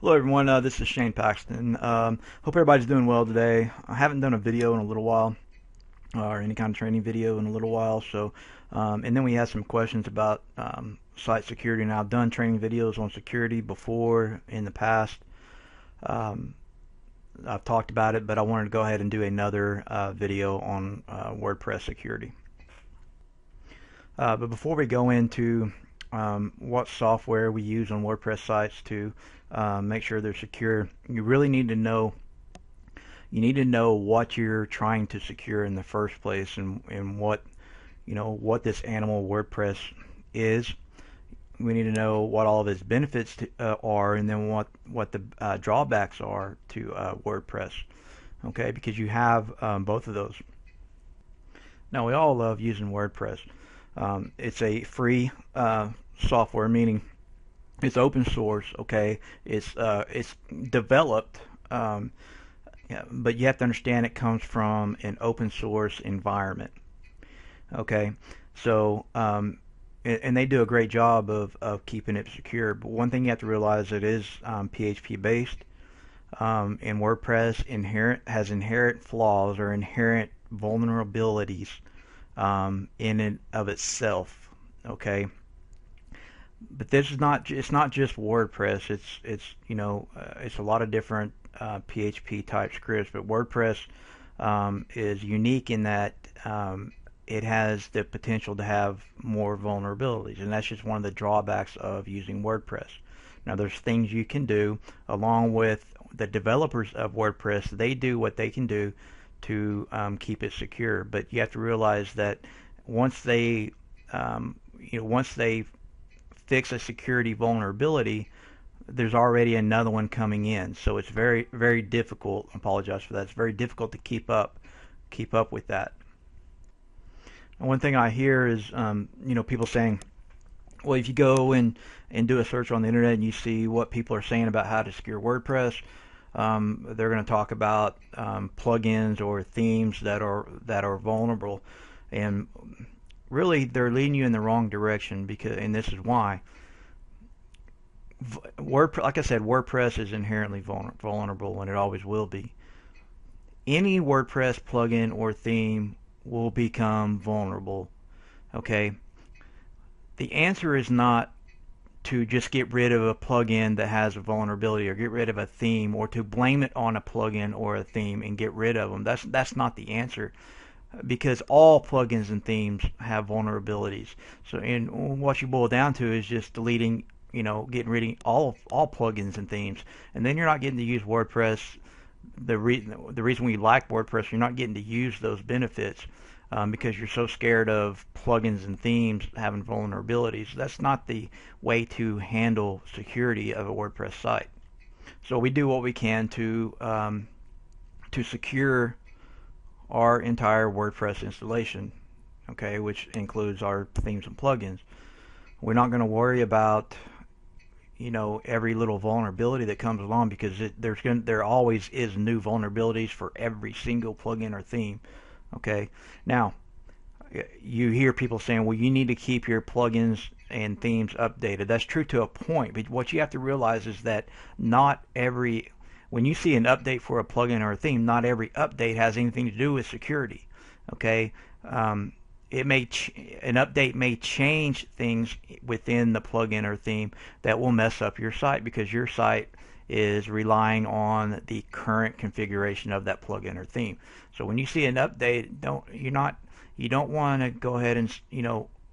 Hello everyone, this is Shane Paxton. Hope everybody's doing well today. I haven't done a video in a little while, or any kind of training video in a little while. And then we had some questions about site security. Now I've done training videos on security before in the past. Um, I've talked about it, but I wanted to go ahead and do another video on WordPress security. But before we go into what software we use on WordPress sites to make sure they're secure, you really need to know what you're trying to secure in the first place, and what this animal WordPress is. We need to know what all of its benefits are, and then what the drawbacks are to WordPress. Okay, because you have both of those. Now we all love using WordPress. It's a free software, meaning it's open source. Okay, it's developed, yeah, but you have to understand it comes from an open source environment. Okay, so and they do a great job of keeping it secure. But one thing you have to realize, it is PHP based, and WordPress has inherent flaws or inherent vulnerabilities in and of itself. Okay, but this is not, it's not just WordPress. It's a lot of different PHP type scripts, but WordPress is unique in that it has the potential to have more vulnerabilities, and that's just one of the drawbacks of using WordPress. Now there's things you can do along with the developers of WordPress. They do what they can do to keep it secure, but you have to realize that once they once they fix a security vulnerability, there's already another one coming in. So it's very, very difficult. I apologize for that. It's very difficult to keep up with that. And one thing I hear is people saying, well, if you go and do a search on the internet and you see what people are saying about how to secure WordPress, they're going to talk about plugins or themes that are vulnerable, and really they're leading you in the wrong direction, because, and this is why. Like I said, WordPress is inherently vulnerable, and it always will be. Any WordPress plugin or theme will become vulnerable. Okay, the answer is not to just get rid of a plugin that has a vulnerability, or get rid of a theme, or to blame it on a plugin or a theme and get rid of them. That's not the answer, because all plugins and themes have vulnerabilities. So, and what you boil down to is just deleting, getting rid of all plugins and themes, and then you're not getting to use WordPress. The reason we like WordPress, you're not getting to use those benefits because you're so scared of plugins and themes having vulnerabilities. That's not the way to handle security of a WordPress site. So we do what we can to secure our entire WordPress installation, okay, which includes our themes and plugins. We're not going to worry about every little vulnerability that comes along, because there always is new vulnerabilities for every single plugin or theme. Okay, now you hear people saying, well, you need to keep your plugins and themes updated. That's true to a point, but what you have to realize is that when you see an update for a plugin or a theme, not every update has anything to do with security. Okay, an update may change things within the plugin or theme that will mess up your site, because your site is relying on the current configuration of that plugin or theme. So when you see an update, you don't want to go ahead and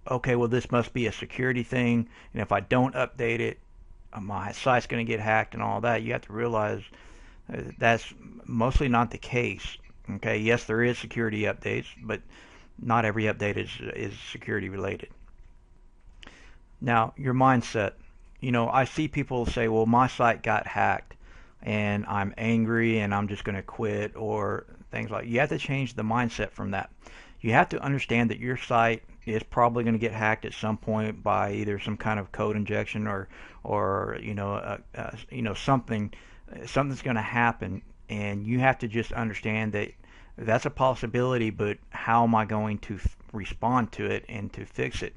okay, well, this must be a security thing, and if I don't update it, my site's going to get hacked and all that. You have to realize that's mostly not the case. Okay, yes, there is security updates, but not every update is security related. Now, your mindset. I see people say, well, my site got hacked and I'm angry and I'm just going to quit, or things like. You have to change the mindset from that. You have to understand that your site is probably going to get hacked at some point by either some kind of code injection or something's going to happen, and you have to just understand that that's a possibility, but how am I going to respond to it and to fix it?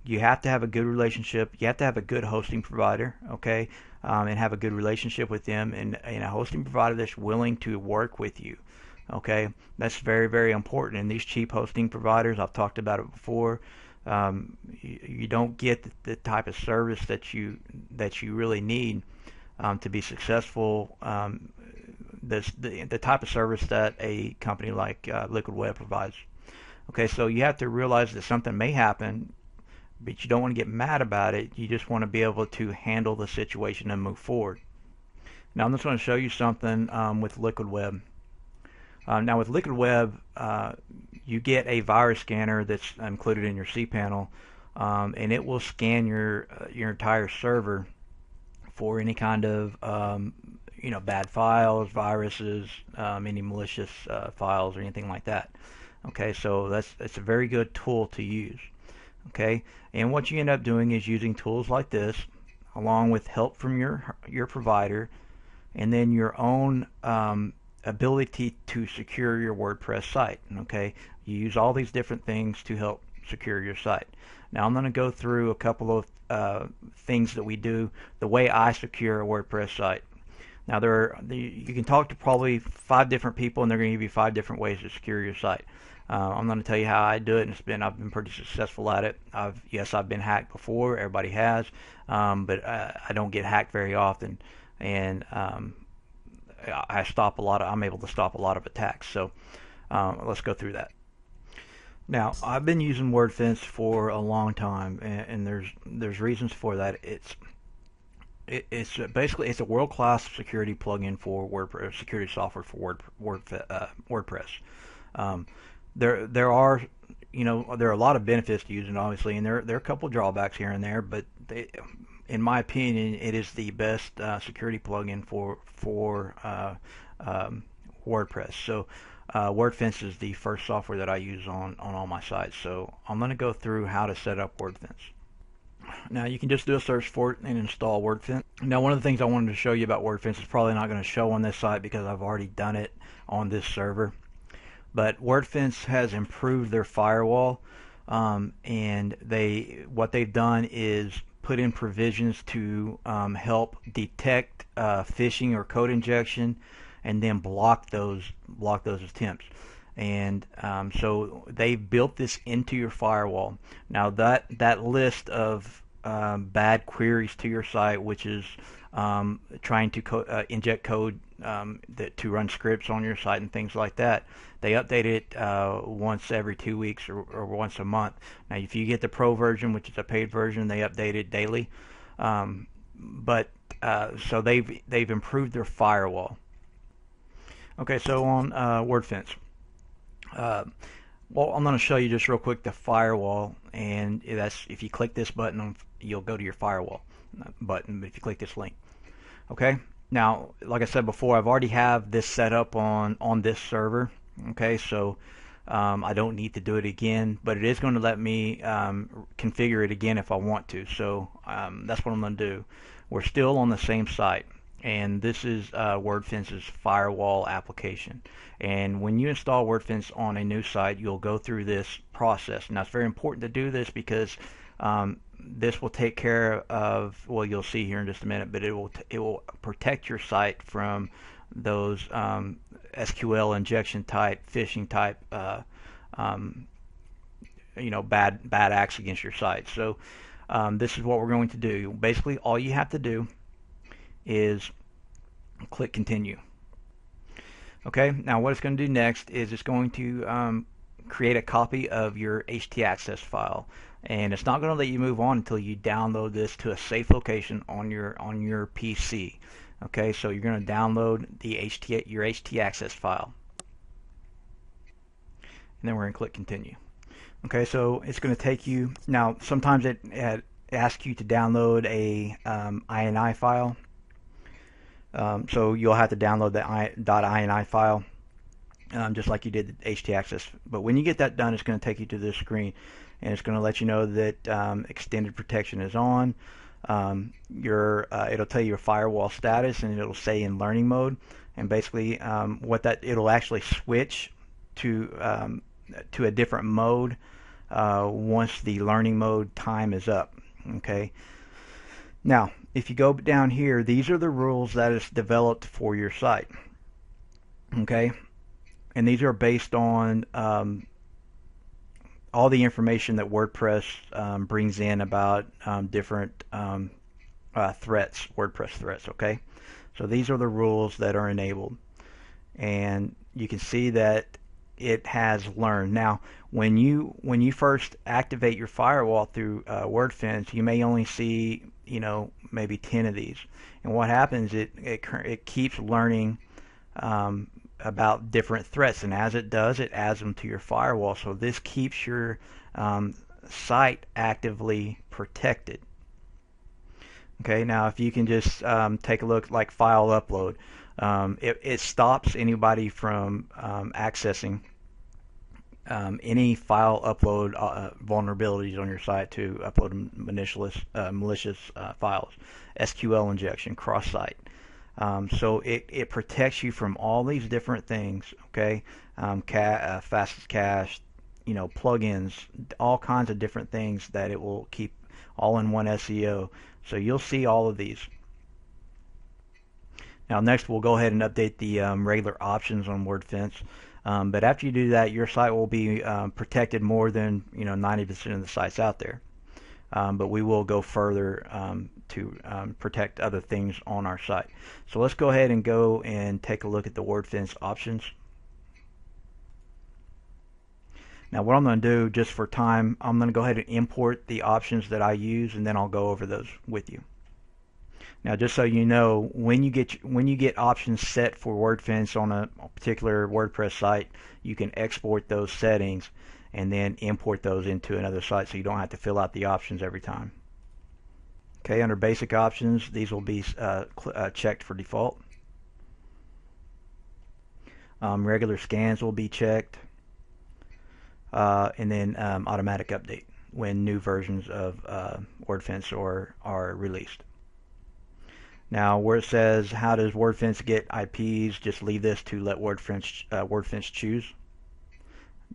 You have to have a good relationship. You have to have a good hosting provider, okay? and have a good relationship with them, and a hosting provider that's willing to work with you. Okay, that's very, very important. And these cheap hosting providers, I've talked about it before. You don't get the type of service that you really need to be successful. The type of service that a company like Liquid Web provides. Okay, so you have to realize that something may happen, but you don't want to get mad about it. You just want to be able to handle the situation and move forward. Now I'm just going to show you something with Liquid Web. Now with Liquid Web, you get a virus scanner that's included in your cPanel, and it will scan your entire server for any kind of bad files, viruses, any malicious files or anything like that. Okay, so it's a very good tool to use. Okay, and what you end up doing is using tools like this, along with help from your provider, and then your own ability to secure your WordPress site. Okay, you use all these different things to help secure your site. Now I'm going to go through a couple of things that we do, the way I secure a WordPress site. Now you can talk to probably 5 different people, and they're going to give you 5 different ways to secure your site. I'm going to tell you how I do it, and I've been pretty successful at it. I've been hacked before. Everybody has, but I don't get hacked very often, and I'm able to stop a lot of attacks. So let's go through that. Now I've been using WordFence for a long time, and there's reasons for that. It's basically it's a world-class security plugin for WordPress, security software for WordPress. There are a lot of benefits to using it, obviously, and there are a couple drawbacks here and there, but in my opinion, it is the best security plugin for WordPress. So WordFence is the first software that I use on all my sites. So I'm going to go through how to set up WordFence. Now you can just do a search for it and install WordFence. Now one of the things I wanted to show you about WordFence is probably not going to show on this site because I've already done it on this server. But WordFence has improved their firewall, and what they've done is put in provisions to help detect phishing or code injection, and then block those attempts. And so they built this into your firewall. Now that list of bad queries to your site, which is trying to inject code to run scripts on your site and things like that, they update it once every 2 weeks or once a month. Now if you get the pro version, which is a paid version, they update it daily. So they've improved their firewall. Okay, so on WordFence. Well, I'm going to show you just real quick the firewall, and that's if you click this button, you'll go to your firewall button. If you click this link, okay. Now, like I said before, I've already have this set up on this server. Okay, so I don't need to do it again, but it is going to let me configure it again if I want to. So that's what I'm going to do. We're still on the same site, and this is WordFence's firewall application. And when you install WordFence on a new site, you'll go through this process. Now it's very important to do this because this will take care of, well, you'll see here in just a minute, but it will protect your site from those SQL injection type, phishing type, bad acts against your site. So this is what we're going to do. Basically, all you have to do is click continue. Okay, now what it's going to do next is it's going to create a copy of your htaccess file, and it's not going to let you move on until you download this to a safe location on your PC. Okay, so you're going to download your htaccess file, and then we're going to click continue. Okay, so it's going to take you, now sometimes it asks you to download a INI file. So you'll have to download the .ini file, just like you did the htaccess. But when you get that done, it's going to take you to this screen, and it's going to let you know that extended protection is on. It'll tell you your firewall status, and it'll say in learning mode. And basically, it'll actually switch to a different mode once the learning mode time is up. Okay. Now, if you go down here, these are the rules that is developed for your site. Okay, and these are based on all the information that WordPress brings in about different threats, WordPress threats. Okay, so these are the rules that are enabled, and you can see that it has learned. Now, when you first activate your firewall through WordFence, you may only see maybe 10 of these, and what happens, it keeps learning about different threats, and as it does, it adds them to your firewall. So this keeps your site actively protected. Okay, now if you can just take a look, like file upload, it stops anybody from accessing any file upload vulnerabilities on your site to upload malicious files, SQL injection, cross-site. So it protects you from all these different things. Okay, fastest cache, plugins, all kinds of different things that it will keep all in one SEO. So you'll see all of these. Now next we'll go ahead and update the regular options on WordFence. But after you do that, your site will be protected more than 90% of the sites out there. But we will go further to protect other things on our site. So let's go ahead and go and take a look at the WordFence options. Now what I'm going to do, just for time, I'm going to go ahead and import the options that I use, and then I'll go over those with you. Now, just so you know, when you get options set for WordFence on a particular WordPress site, you can export those settings and then import those into another site, so you don't have to fill out the options every time. Okay, under basic options, these will be checked for default. Regular scans will be checked, and then automatic update when new versions of WordFence are released. Now, where it says how does WordFence get IPs, just leave this to let WordFence choose.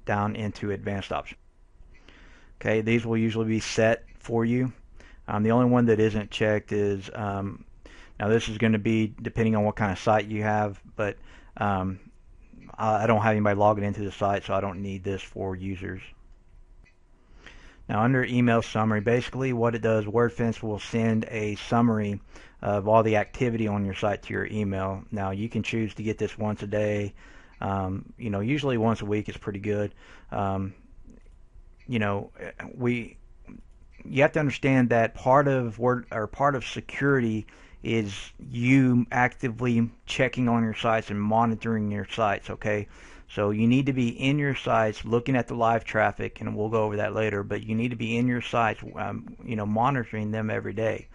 Down into advanced options. Okay, these will usually be set for you. The only one that isn't checked is now this is going to be depending on what kind of site you have, but I don't have anybody logging into the site, so I don't need this for users. Now under email summary, basically what it does, WordFence will send a summary of all the activity on your site to your email. Now you can choose to get this once a day. Usually once a week is pretty good. You have to understand that part of security is you actively checking on your sites and monitoring your sites. Okay, so you need to be in your sites looking at the live traffic, and we'll go over that later, but you need to be in your sites monitoring them every day.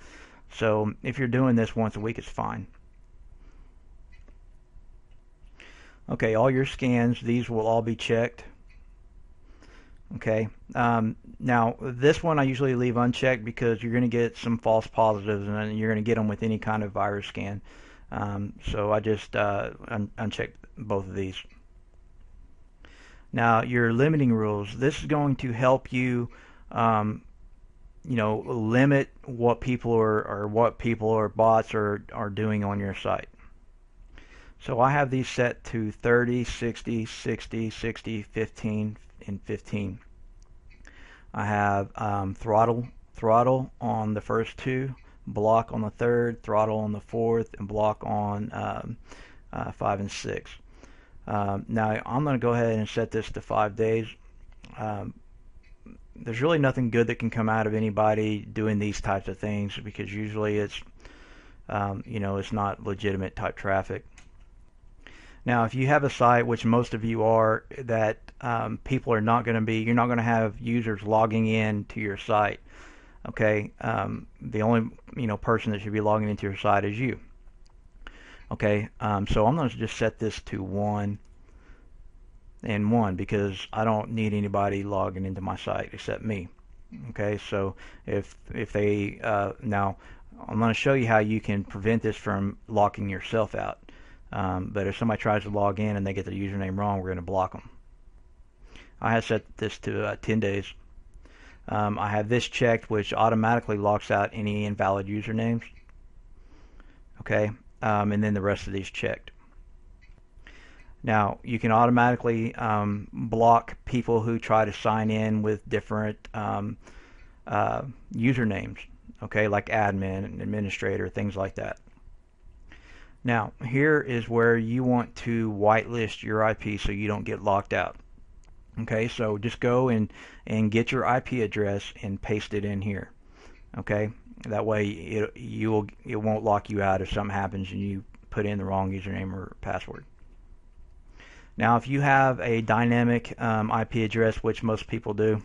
So if you're doing this once a week, it's fine. Okay, all your scans, these will all be checked. Okay, now this one I usually leave unchecked because you're going to get some false positives, and you're going to get them with any kind of virus scan. So I just unchecked both of these. Now your limiting rules, this is going to help you limit what people or bots are doing on your site. So I have these set to 30, 60, 60, 60, 15, and 15. I have throttle on the first two, block on the third, throttle on the fourth, and block on 5 and 6. Now I'm going to go ahead and set this to 5 days. There's really nothing good that can come out of anybody doing these types of things, because usually it's it's not legitimate type traffic. Now, if you have a site, which most of you are, that people are not going to be, you're not going to have users logging in to your site. Okay, the only person that should be logging into your site is you. Okay, so I'm going to just set this to 1 and 1 because I don't need anybody logging into my site except me. Okay, so if they now I'm going to show you how you can prevent this from locking yourself out. But if somebody tries to log in and they get the username wrong, we're going to block them. I have set this to 10 days. I have this checked, which automatically locks out any invalid usernames. Okay, and then the rest of these checked. Now you can automatically block people who try to sign in with different usernames, okay, like admin and administrator, things like that. Now here is where you want to whitelist your IP so you don't get locked out. Okay, so just go and get your IP address and paste it in here. Okay, that way it won't lock you out if something happens and you put in the wrong username or password. Now if you have a dynamic IP address, which most people do,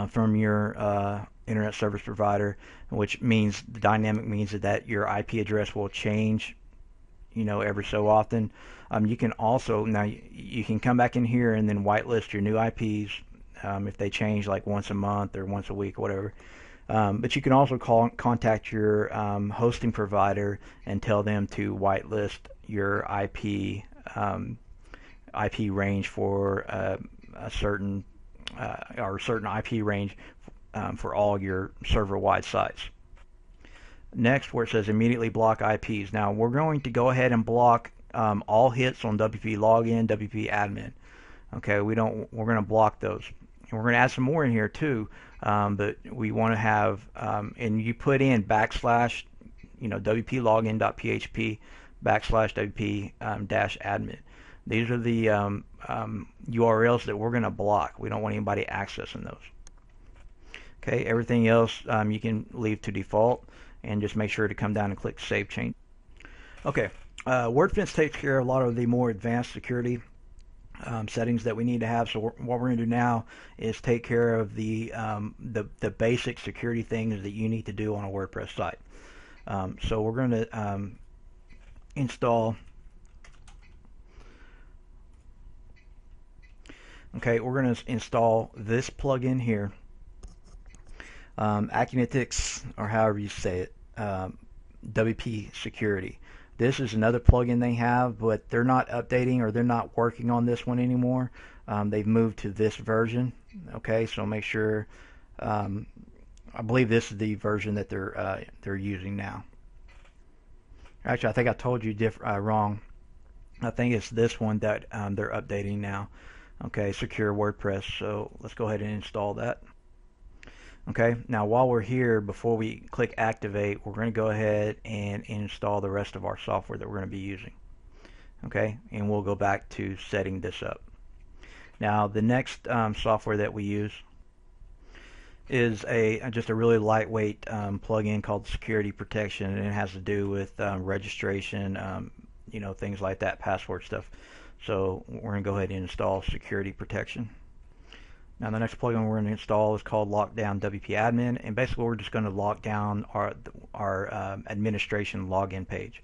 from your internet service provider, which means the dynamic means that your IP address will change, every so often. You can also now you can come back in here and then whitelist your new IPs if they change like once a month or once a week or whatever. But you can also contact your hosting provider and tell them to whitelist your IP range for a certain or certain IP range for all your server-wide sites. Next, where it says immediately block IPs. Now we're going to go ahead and block all hits on WP login, WP admin. Okay, we're going to block those. And we're going to add some more in here too, but we want to have, and you put in backslash, WP login.php backslash WP dash admin. These are the URLs that we're going to block. We don't want anybody accessing those. Okay, everything else you can leave to default, and just make sure to come down and click Save Change. Okay, WordFence takes care of a lot of the more advanced security settings that we need to have. So what we're going to do now is take care of the basic security things that you need to do on a WordPress site. So we're going to install. Okay, we're going to install this plugin here, Acunautics, or however you say it, WP Security. This is another plugin they have, but they're not updating or they're not working on this one anymore. They've moved to this version. Okay, so make sure. I believe this is the version that they're using now. Actually, I think I told you wrong. I think it's this one that they're updating now. Okay, Secure WordPress. So let's go ahead and install that. Okay, now while we're here, before we click activate, we're going to go ahead and install the rest of our software that we're going to be using. Okay, and we'll go back to setting this up. Now the next software that we use is just a really lightweight plugin called Security Protection, and it has to do with registration, things like that, password stuff. So we're going to go ahead and install Security Protection. Now the next plugin we're going to install is called Lockdown WP Admin, and basically we're just going to lock down our administration login page,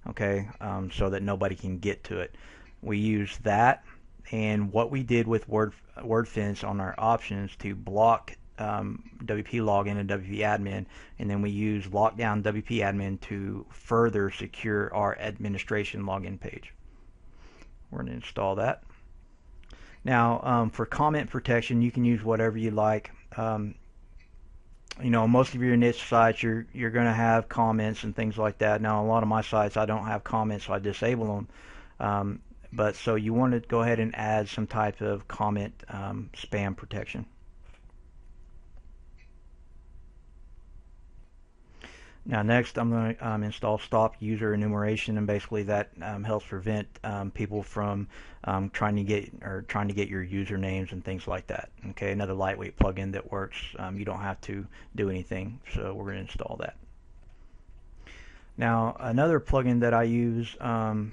okay, so that nobody can get to it. We use that and what we did with WordFence on our options to block WP login and WP admin, and then we use Lockdown WP admin to further secure our administration login page. We're going to install that. Now, for comment protection, you can use whatever you like. Most of your niche sites, you're going to have comments and things like that. Now, a lot of my sites, I don't have comments, so I disable them. But so you want to go ahead and add some type of comment spam protection. Now next I'm going to install Stop User Enumeration, and basically that helps prevent people from trying to get your usernames and things like that. Okay, another lightweight plugin that works. You don't have to do anything, so we're going to install that. Now another plugin that I use a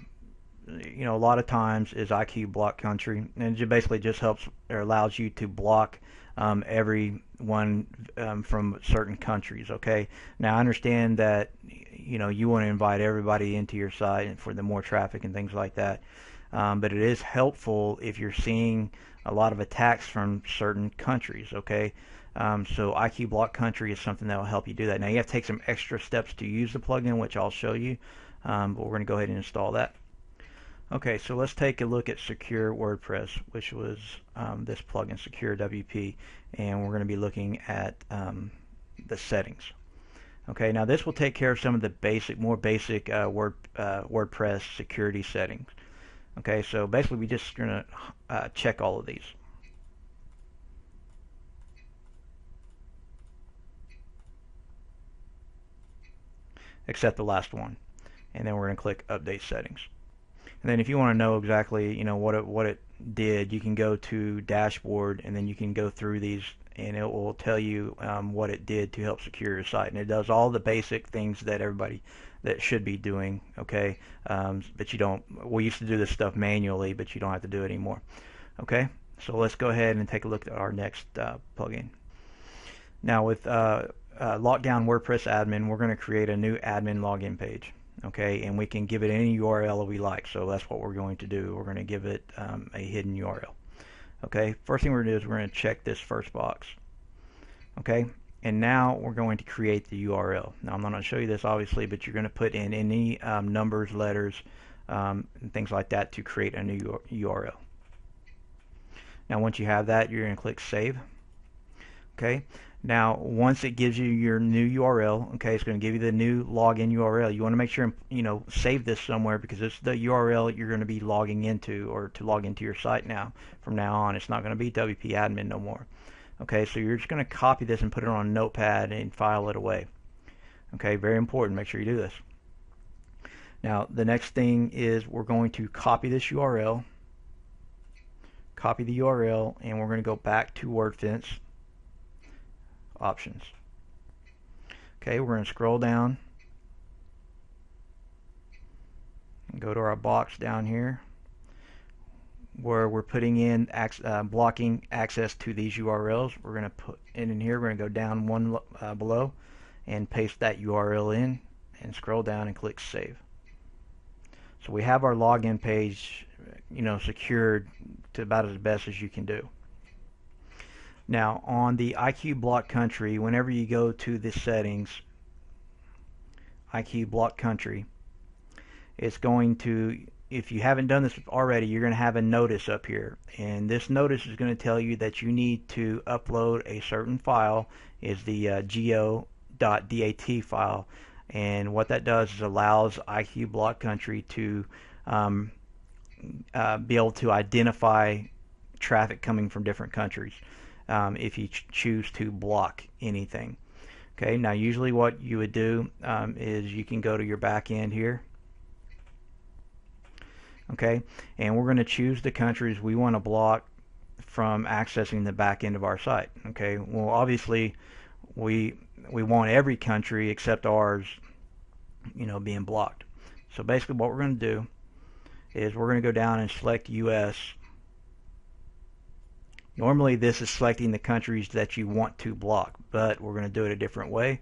lot of times is IQ Block Country, and it basically just helps or allows you to block everyone from certain countries. Okay, now I understand that you want to invite everybody into your site for the more traffic and things like that, but it is helpful if you're seeing a lot of attacks from certain countries. Okay, so IQ Block Country is something that will help you do that. Now you have to take some extra steps to use the plugin, which I'll show you, but we're going to go ahead and install that. Okay, so let's take a look at Secure WordPress, which was this plugin, Secure WP, and we're going to be looking at the settings. Okay, now this will take care of some of the more basic WordPress security settings. Okay, so basically we just going to check all of these. Except the last one. And then we're going to click Update Settings. And then if you want to know exactly, what it did, you can go to Dashboard, and then you can go through these, and it will tell you what it did to help secure your site. And it does all the basic things that everybody that should be doing. Okay, but you don't. We used to do this stuff manually, but you don't have to do it anymore. Okay, so let's go ahead and take a look at our next plugin. Now with Lockdown WordPress Admin, we're going to create a new admin login page. Okay, and we can give it any URL we like, so that's what we're going to do. We're going to give it a hidden URL. Okay, first thing we're going to do is we're going to check this first box. Okay, and now we're going to create the URL. Now I'm not going to show you this obviously, but you're going to put in any numbers, letters, and things like that to create a new URL. Now once you have that, you're going to click Save. Okay, now once it gives you your new URL, okay, it's going to give you the new login URL. You want to make sure save this somewhere, because it's the URL you're going to be logging into, or to log into your site now. From now on, it's not going to be WP Admin no more. Okay, so you're just going to copy this and put it on a notepad and file it away. Okay, very important. Make sure you do this. Now the next thing is we're going to copy this URL, copy the URL, and we're going to go back to WordFence. Options. Okay, we're going to scroll down and go to our box down here where we're putting in blocking access to these URLs. We're going to put in here, we're going to go down one below and paste that URL in and scroll down and click Save. So we have our login page secured to about as best as you can do. Now on the IQ block country, whenever you go to the settings, IQ block country, it's going to, if you haven't done this already, you're going to have a notice up here, and this notice is going to tell you that you need to upload a certain file, is the go.dat file, and what that does is allows IQ block country to be able to identify traffic coming from different countries. If you choose to block anything. Okay, now usually what you would do is you can go to your back end here. Okay, and we're going to choose the countries we want to block from accessing the back end of our site. Okay, well obviously we want every country except ours being blocked. So basically what we're going to do is we're going to go down and select US. Normally this is selecting the countries that you want to block, but we're going to do it a different way.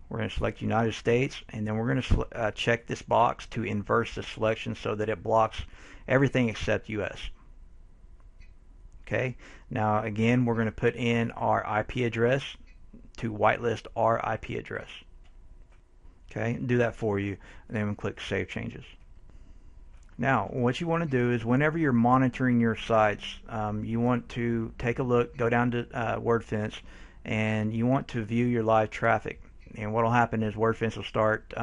We're going to select United States, and then we're going to check this box to inverse the selection so that it blocks everything except US. Okay, now again we're going to put in our IP address to whitelist our IP address. Okay, do that for you, and then we'll click Save Changes. Now, what you want to do is whenever you're monitoring your sites, you want to take a look, go down to WordFence, and you want to view your live traffic. And what will happen is WordFence will start,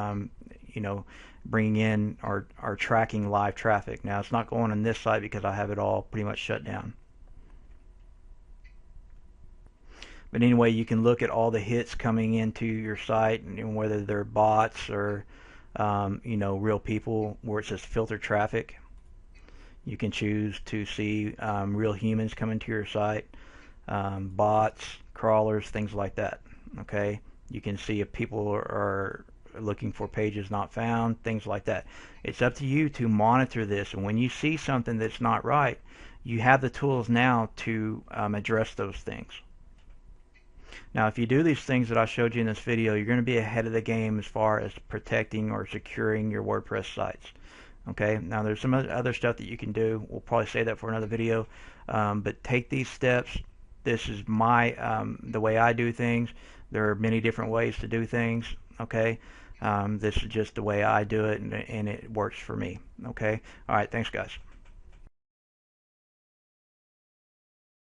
bringing in or tracking live traffic. Now, it's not going on this site because I have it all pretty much shut down. But anyway, you can look at all the hits coming into your site, and whether they're bots or real people, where it says filter traffic. You can choose to see real humans coming to your site, bots, crawlers, things like that. Okay, you can see if people are looking for pages not found, things like that. It's up to you to monitor this, and when you see something that's not right, you have the tools now to address those things. Now, if you do these things that I showed you in this video, you're going to be ahead of the game as far as protecting or securing your WordPress sites. Okay, now there's some other stuff that you can do. We'll probably save that for another video, but take these steps. This is the way I do things. There are many different ways to do things. Okay, this is just the way I do it, and it works for me. Okay, all right, thanks guys.